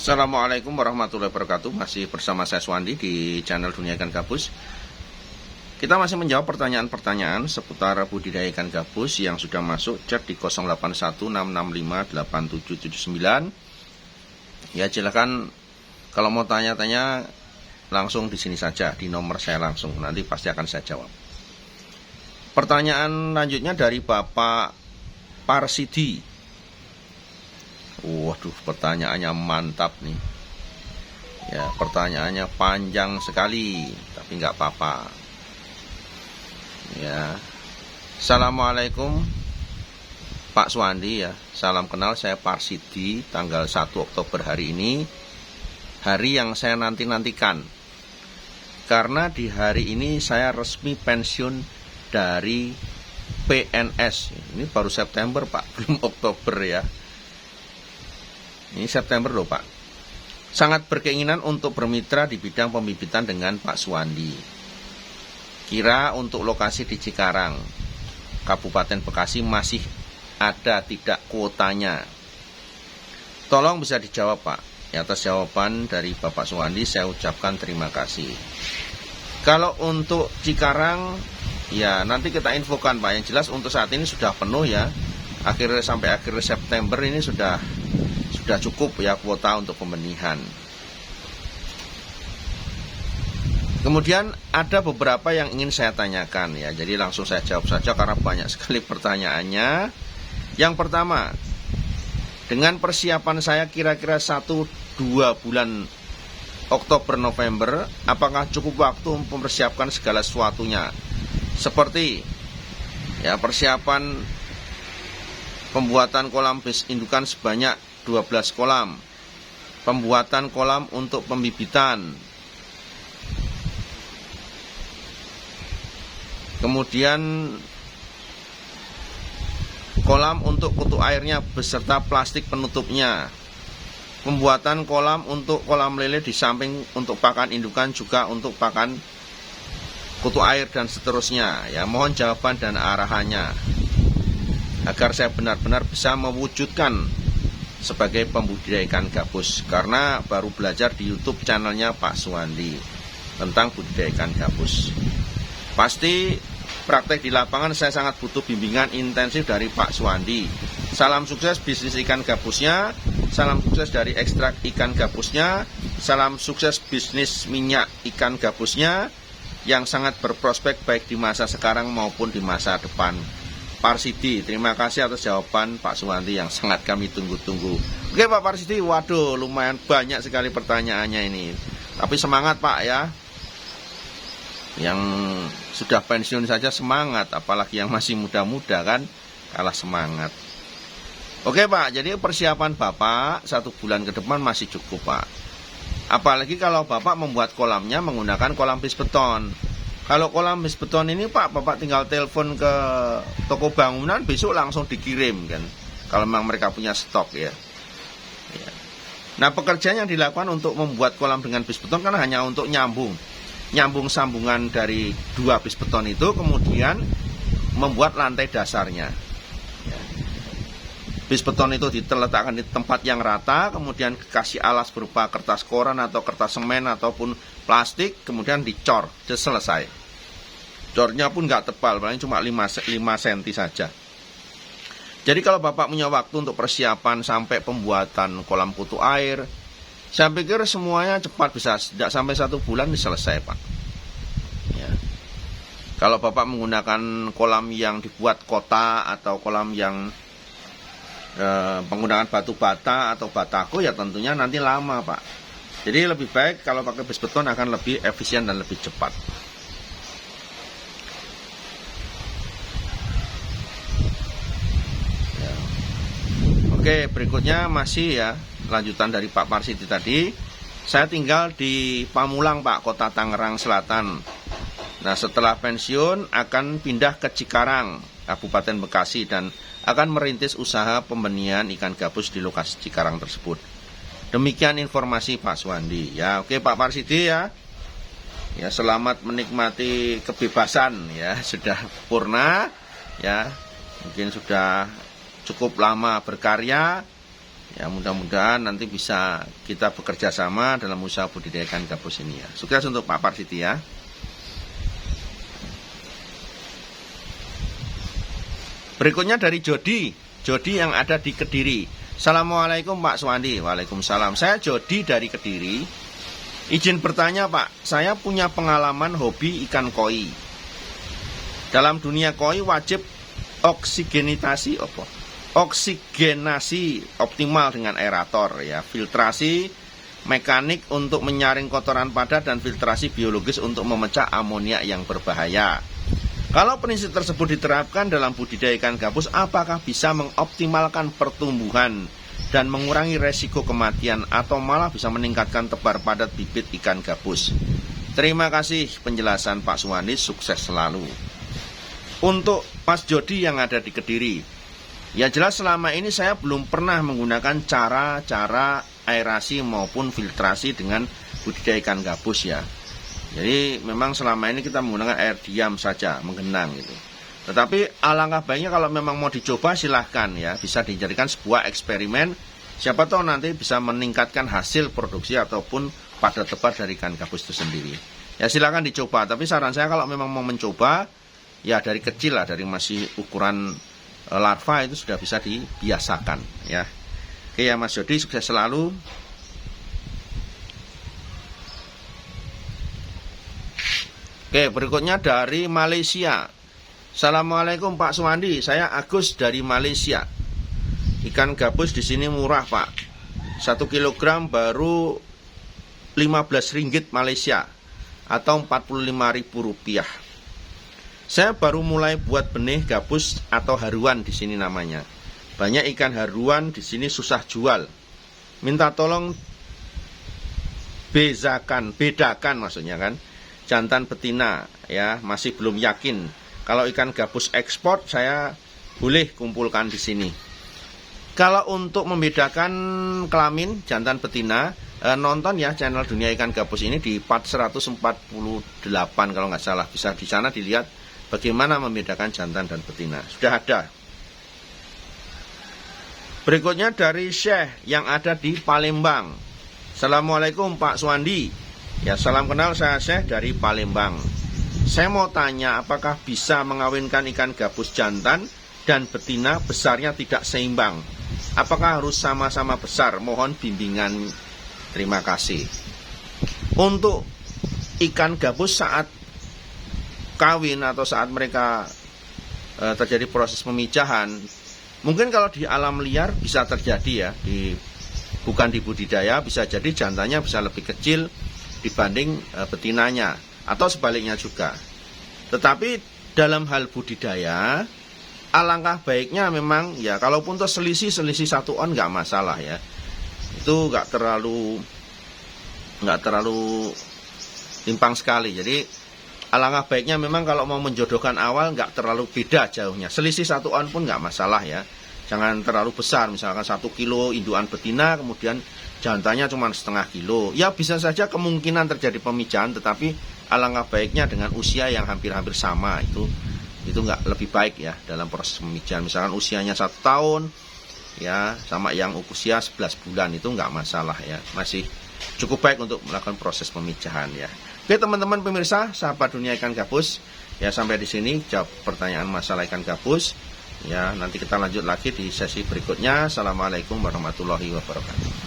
Assalamualaikum warahmatullahi wabarakatuh. Masih bersama saya Suwandi di channel Dunia Ikan Gabus. Kita masih menjawab pertanyaan-pertanyaan seputar budidaya ikan gabus yang sudah masuk chat di 0816658779. Ya, silakan kalau mau tanya-tanya langsung di sini saja, di nomor saya langsung. Nanti pasti akan saya jawab. Pertanyaan lanjutnya dari Bapak Parsidi. Waduh, pertanyaannya mantap nih. Ya, pertanyaannya panjang sekali, tapi nggak apa-apa. Ya, Assalamualaikum Pak Suwandi ya. Salam kenal, saya Parsidi. Tanggal 1 Oktober hari ini, hari yang saya nanti-nantikan. Karena di hari ini saya resmi pensiun dari PNS. Ini baru September Pak, belum Oktober ya. Ini September loh Pak. Sangat berkeinginan untuk bermitra di bidang pembibitan dengan Pak Suwandi. Kira untuk lokasi di Cikarang, Kabupaten Bekasi masih ada tidak kuotanya? Tolong bisa dijawab Pak. Atas jawaban dari Bapak Suwandi saya ucapkan terima kasih. Kalau untuk Cikarang, ya nanti kita infokan Pak. Yang jelas untuk saat ini sudah penuh ya. Sampai akhir September ini sudah cukup ya kuota untuk pembenihan. Kemudian ada beberapa yang ingin saya tanyakan ya. Jadi langsung saya jawab saja karena banyak sekali pertanyaannya. Yang pertama, dengan persiapan saya kira-kira 1-2 bulan Oktober November, apakah cukup waktu mempersiapkan segala sesuatunya? Seperti ya persiapan pembuatan kolam bis indukan sebanyak 12 kolam, pembuatan kolam untuk pembibitan, kemudian kolam untuk kutu airnya beserta plastik penutupnya, pembuatan kolam untuk kolam lele di samping untuk pakan indukan juga untuk pakan kutu air dan seterusnya ya. Mohon jawaban dan arahannya agar saya benar-benar bisa mewujudkan sebagai pembudidaya ikan gabus, karena baru belajar di YouTube channelnya Pak Suwandi tentang budidaya ikan gabus. Pasti praktek di lapangan saya sangat butuh bimbingan intensif dari Pak Suwandi. Salam sukses bisnis ikan gabusnya, salam sukses dari ekstrak ikan gabusnya, salam sukses bisnis minyak ikan gabusnya yang sangat berprospek baik di masa sekarang maupun di masa depan. Parsidi, terima kasih atas jawaban Pak Suwandi yang sangat kami tunggu-tunggu. Oke Pak Parsidi, waduh lumayan banyak sekali pertanyaannya ini. Tapi semangat Pak ya. Yang sudah pensiun saja semangat, apalagi yang masih muda-muda kan kalah semangat. Oke Pak, jadi persiapan Bapak 1 bulan ke depan masih cukup Pak. Apalagi kalau Bapak membuat kolamnya menggunakan kolam bis beton. Kalau kolam bis beton ini Pak, Bapak tinggal telepon ke toko bangunan, besok langsung dikirim kan. Kalau memang mereka punya stok ya. Nah, pekerjaan yang dilakukan untuk membuat kolam dengan bis beton kan hanya untuk nyambung sambungan dari 2 bis beton itu, kemudian membuat lantai dasarnya. Bis beton itu diletakkan di tempat yang rata, kemudian kasih alas berupa kertas koran atau kertas semen ataupun plastik, kemudian dicor, sudah selesai. Cornya pun nggak tebal, paling cuma 5 cm saja. Jadi kalau Bapak punya waktu untuk persiapan sampai pembuatan kolam kutu air, saya pikir semuanya cepat, bisa tidak sampai 1 bulan selesai Pak. Ya. Kalau Bapak menggunakan kolam yang dibuat kota atau kolam yang penggunaan batu bata atau batako, ya tentunya nanti lama Pak. Jadi lebih baik kalau pakai bis beton akan lebih efisien dan lebih cepat. Ya. Oke, berikutnya masih ya lanjutan dari Pak Parsidi tadi. Saya tinggal di Pamulang Pak, Kota Tangerang Selatan. Nah, setelah pensiun akan pindah ke Cikarang, Kabupaten Bekasi, dan akan merintis usaha pembenihan ikan gabus di lokasi Cikarang tersebut. Demikian informasi Pak Suwandi. Ya, oke Pak Parsidi ya. Ya, selamat menikmati kebebasan ya, sudah purna ya. Mungkin sudah cukup lama berkarya. Ya, mudah-mudahan nanti bisa kita bekerja sama dalam usaha budidaya ikan gabus ini ya. Sukses untuk Pak Parsidi ya. Berikutnya dari Jody yang ada di Kediri. Assalamualaikum Pak Suwandi. Waalaikumsalam. Saya Jody dari Kediri. Izin bertanya Pak, saya punya pengalaman hobi ikan koi. Dalam dunia koi wajib oksigenasi optimal dengan aerator ya, filtrasi mekanik untuk menyaring kotoran padat dan filtrasi biologis untuk memecah amonia yang berbahaya. Kalau prinsip tersebut diterapkan dalam budidaya ikan gabus, apakah bisa mengoptimalkan pertumbuhan dan mengurangi resiko kematian atau malah bisa meningkatkan tebar padat bibit ikan gabus? Terima kasih penjelasan Pak Suwandi, sukses selalu. Untuk Mas Jody yang ada di Kediri, ya jelas selama ini saya belum pernah menggunakan cara-cara aerasi maupun filtrasi dengan budidaya ikan gabus ya. Jadi memang selama ini kita menggunakan air diam saja, menggenang gitu. Tetapi alangkah baiknya kalau memang mau dicoba silahkan ya, bisa dijadikan sebuah eksperimen. Siapa tahu nanti bisa meningkatkan hasil produksi ataupun padat tebar dari ikan gabus itu sendiri. Ya silahkan dicoba, tapi saran saya kalau memang mau mencoba, ya dari kecil lah, dari masih ukuran larva itu sudah bisa dibiasakan ya. Oke ya Mas Jody, sukses selalu. Oke, berikutnya dari Malaysia. Assalamualaikum Pak Suwandi, saya Agus dari Malaysia. Ikan gabus di sini murah Pak. 1 kilogram baru 15 ringgit Malaysia atau Rp45.000. Saya baru mulai buat benih gabus atau haruan di sini namanya. Banyak ikan haruan di sini susah jual. Minta tolong bedakan maksudnya kan, jantan betina ya, masih belum yakin. Kalau ikan gabus ekspor saya boleh kumpulkan di sini. Kalau untuk membedakan kelamin jantan betina, nonton ya channel Dunia Ikan Gabus ini di part 148 kalau nggak salah. Bisa di sana dilihat bagaimana membedakan jantan dan betina. Sudah ada. Berikutnya dari Syekh yang ada di Palembang. Assalamualaikum Pak Suwandi. Ya, salam kenal, saya Syekh dari Palembang. Saya mau tanya, apakah bisa mengawinkan ikan gabus jantan dan betina besarnya tidak seimbang? Apakah harus sama-sama besar? Mohon bimbingan. Terima kasih. Untuk ikan gabus saat kawin atau saat mereka terjadi proses pemijahan, mungkin kalau di alam liar bisa terjadi ya, bukan di budidaya, bisa jadi jantannya bisa lebih kecil dibanding betinanya, atau sebaliknya juga. Tetapi dalam hal budidaya, alangkah baiknya memang ya, kalaupun tuh selisih 1 on nggak masalah ya, itu nggak terlalu timpang sekali. Jadi alangkah baiknya memang kalau mau menjodohkan awal nggak terlalu beda jauhnya, selisih 1 on pun nggak masalah ya. Jangan terlalu besar, misalkan 1 kilo indukan betina, kemudian jantannya cuma setengah kilo. Ya bisa saja kemungkinan terjadi pemijahan, tetapi alangkah baiknya dengan usia yang hampir-hampir sama. Itu nggak lebih baik ya dalam proses pemijahan. Misalkan usianya 1 tahun ya, sama yang usia 11 bulan, itu nggak masalah ya. Masih cukup baik untuk melakukan proses pemijahan ya. Oke teman-teman pemirsa, sahabat Dunia Ikan Gabus, ya sampai di sini jawab pertanyaan masalah ikan gabus. Ya, nanti kita lanjut lagi di sesi berikutnya. Assalamualaikum warahmatullahi wabarakatuh.